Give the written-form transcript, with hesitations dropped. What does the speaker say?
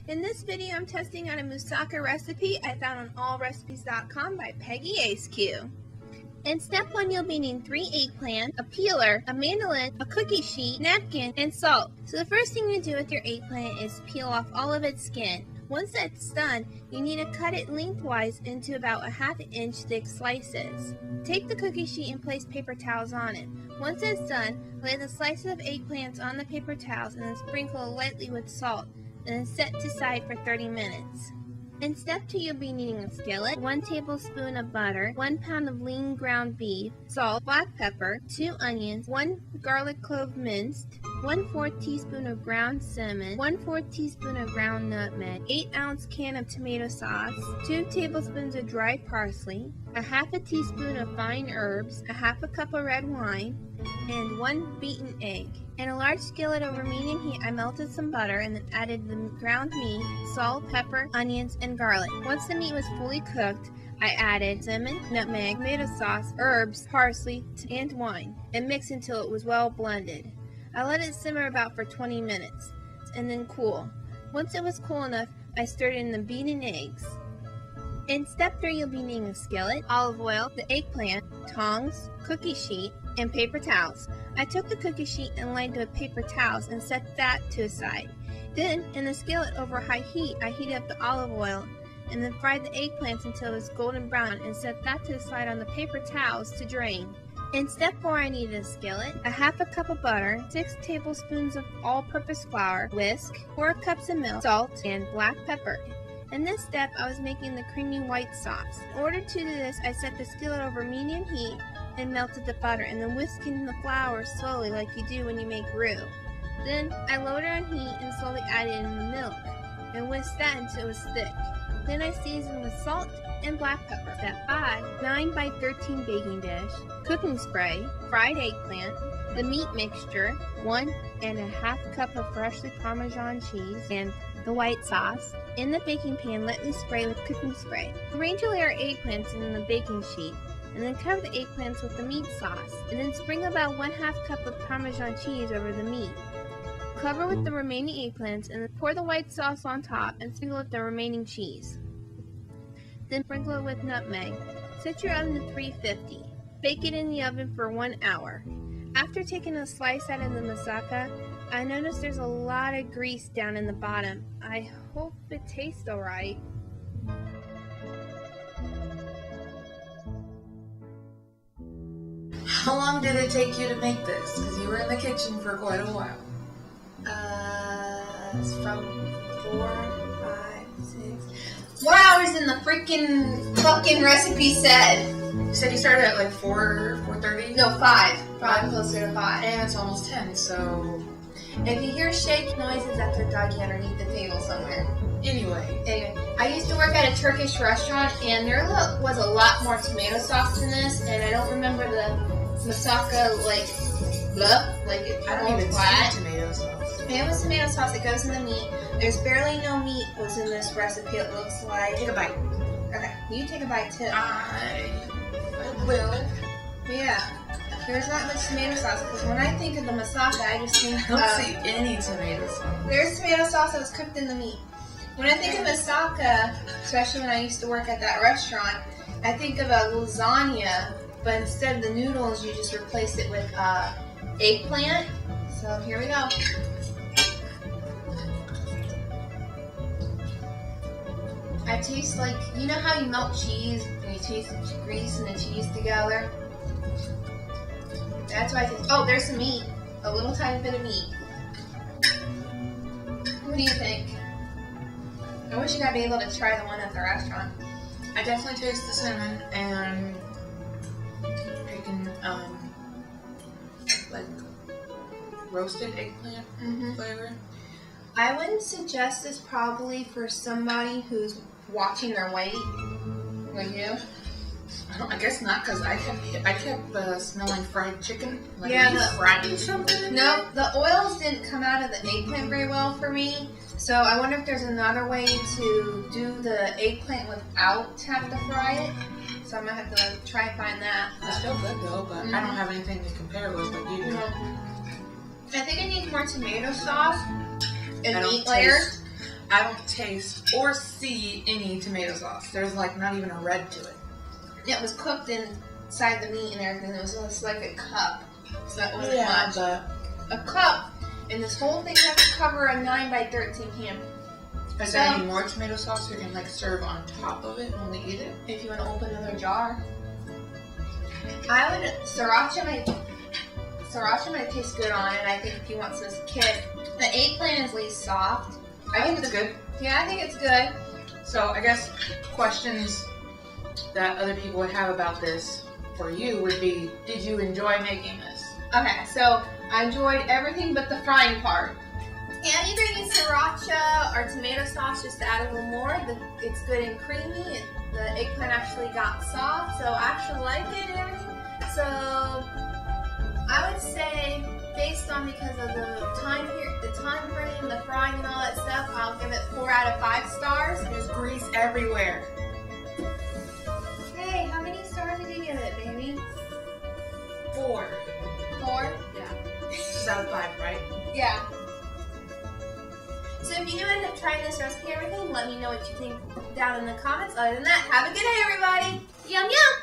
In this video, I'm testing out a moussaka recipe I found on allrecipes.com by Peggy Ayscue. In step 1, you'll be needing 3 eggplants, a peeler, a mandolin, a cookie sheet, napkin, and salt. So the first thing you do with your eggplant is peel off all of its skin. Once that's done, you need to cut it lengthwise into about a ½ inch thick slices. Take the cookie sheet and place paper towels on it. Once that's done, lay the slices of eggplants on the paper towels and then sprinkle lightly with salt, and then set to side for 30 minutes. In step 2, you'll be needing a skillet, 1 tablespoon of butter, 1 pound of lean ground beef, salt, black pepper, 2 onions, 1 garlic clove minced, 1/4 teaspoon of ground cinnamon, 1/4 teaspoon of ground nutmeg, 8-ounce can of tomato sauce, 2 tablespoons of dried parsley, a ½ teaspoon of fine herbs, a ½ cup of red wine, and 1 beaten egg. In a large skillet over medium heat, I melted some butter and then added the ground meat, salt, pepper, onions, and garlic. Once the meat was fully cooked, I added cinnamon, nutmeg, tomato sauce, herbs, parsley, and wine, and mixed until it was well blended. I let it simmer about for 20 minutes, and then cool. Once it was cool enough, I stirred in the beaten eggs. In step 3, you'll be needing a skillet, olive oil, the eggplant, tongs, cookie sheet, and paper towels. I took the cookie sheet and lined it with paper towels and set that to a side. Then, in the skillet over high heat, I heated up the olive oil and then fried the eggplants until it was golden brown and set that to the side on the paper towels to drain. In step 4, I needed a skillet, a ½ cup of butter, 6 tablespoons of all-purpose flour, whisk, 4 cups of milk, salt, and black pepper. In this step, I was making the creamy white sauce. In order to do this, I set the skillet over medium heat and melted the butter, and then whisked in the flour slowly like you do when you make roux. Then I lowered it on heat and slowly added in the milk, and whisked that until it was thick. Then I seasoned with salt and black pepper. Step 5, 9 by 13 baking dish, cooking spray, fried eggplant, the meat mixture, 1½ cup of freshly Parmesan cheese, and the white sauce. In the baking pan, lightly spray with cooking spray. Arrange your layer eggplants in the baking sheet, and then cover the eggplants with the meat sauce, and then sprinkle about 1/2 cup of Parmesan cheese over the meat. Cover with the remaining eggplants, and then pour the white sauce on top and sprinkle with the remaining cheese. Then sprinkle it with nutmeg. Set your oven to 350. Bake it in the oven for 1 hour. After taking a slice out of the moussaka, I noticed there's a lot of grease down in the bottom. I hope it tastes alright. How long did it take you to make this? Because you were in the kitchen for quite a while. It's from 4, 5, 6... 4 hours in the freaking fucking recipe said. You said you started at like 4:30? No, 5. Probably closer to 5. And it's almost 10, so... If you hear shake noises, that's our doggy underneath the table somewhere. Anyway, I used to work at a Turkish restaurant, and there was a lot more tomato sauce in this, and I don't remember the moussaka, like, blah, like it I don't even flat. see tomato sauce. It was tomato sauce that goes in the meat. There's barely no meat was in this recipe, it looks like. Take a bite. Okay, you take a bite too. I will. Yeah. There's not much tomato sauce, because when I think of the moussaka, I just think I don't see any tomato sauce. There's tomato sauce that was cooked in the meat. When I think of moussaka, especially when I used to work at that restaurant, I think of a lasagna, but instead of the noodles, you just replace it with eggplant. So here we go. I taste like, you know how you melt cheese and you taste the grease and the cheese together? That's why I taste. Oh, there's some meat. A little tiny bit of meat. What do you think? I wish I'd be able to try the one at the restaurant. I definitely taste the cinnamon and bacon, like roasted eggplant flavor. I wouldn't suggest this probably for somebody who's watching their weight. Would you? I guess not, because I kept smelling fried chicken. Like Yeah, something. No, the oils didn't come out of the eggplant very well for me. So I wonder if there's another way to do the eggplant without having to fry it. So I'm gonna have to try and find that. It's still good though, but I don't have anything to compare with like you do. I think it needs more tomato sauce and meat layers. I don't taste or see any tomato sauce. There's like not even a red to it. It was cooked inside the meat and everything. It was just like a cup. So that wasn't much. But A cup, and this whole thing has to cover a 9 by 13 pan. is there any more tomato sauce you can like serve on top of it when we eat it? If you want to open another jar. I would, sriracha might taste good on it. I think if you want some kick. The eggplant is really soft. I think it's good. Yeah, I think it's good. So I guess questions that other people would have about this for you would be, did you enjoy making this? Okay, so I enjoyed everything but the frying part. And you can use sriracha or tomato sauce just to add a little more. It's good and creamy. The eggplant actually got soft, so I actually like it and everything. So I would say, based on because of the time frame, the frying and all that stuff, I'll give it 4 out of 5 stars. There's grease everywhere. Hey, how many stars did you give it, baby? 4. 4? Yeah. 6 out of 5, right? Yeah. So if you do end up trying this recipe and everything, let me know what you think down in the comments. Other than that, have a good day, everybody. Yum, yum.